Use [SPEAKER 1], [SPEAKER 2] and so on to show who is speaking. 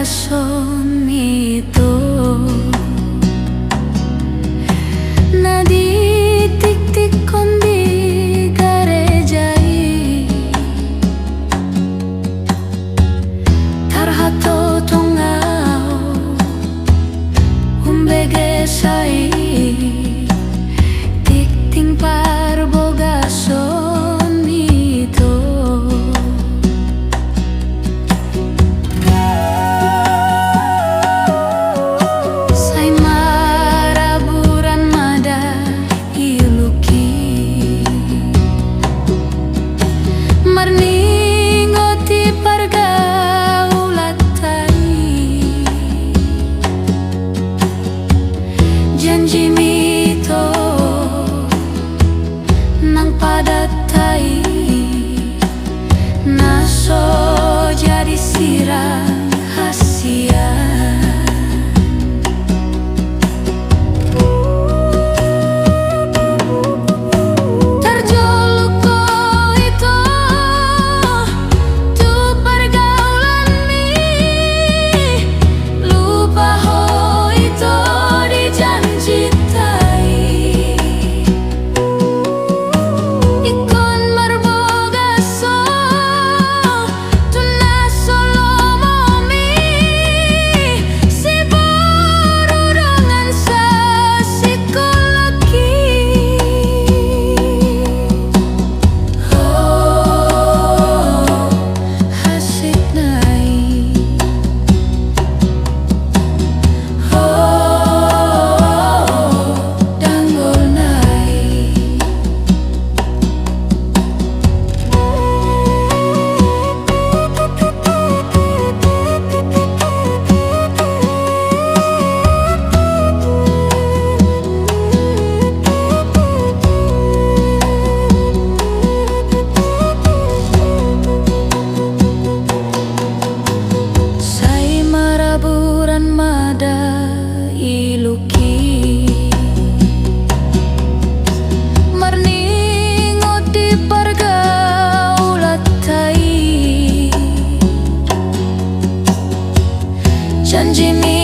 [SPEAKER 1] son itu nadi tik-tik kondi garejai tarhato tongao umbege sai tik-ting parboga son itu sai maraburan mada iluki marningoti pargaulatai janji mito nang padatai naso jadi sirang hasia terjoluk ko itu tu pergaulan mi lupa ho itu dijanji tai ikon marboga so tuna solo momi si baru dengan psikolog oh hasik nai oh danggol nai sai maraburan mada iluki marningot di pargaulatai janji mi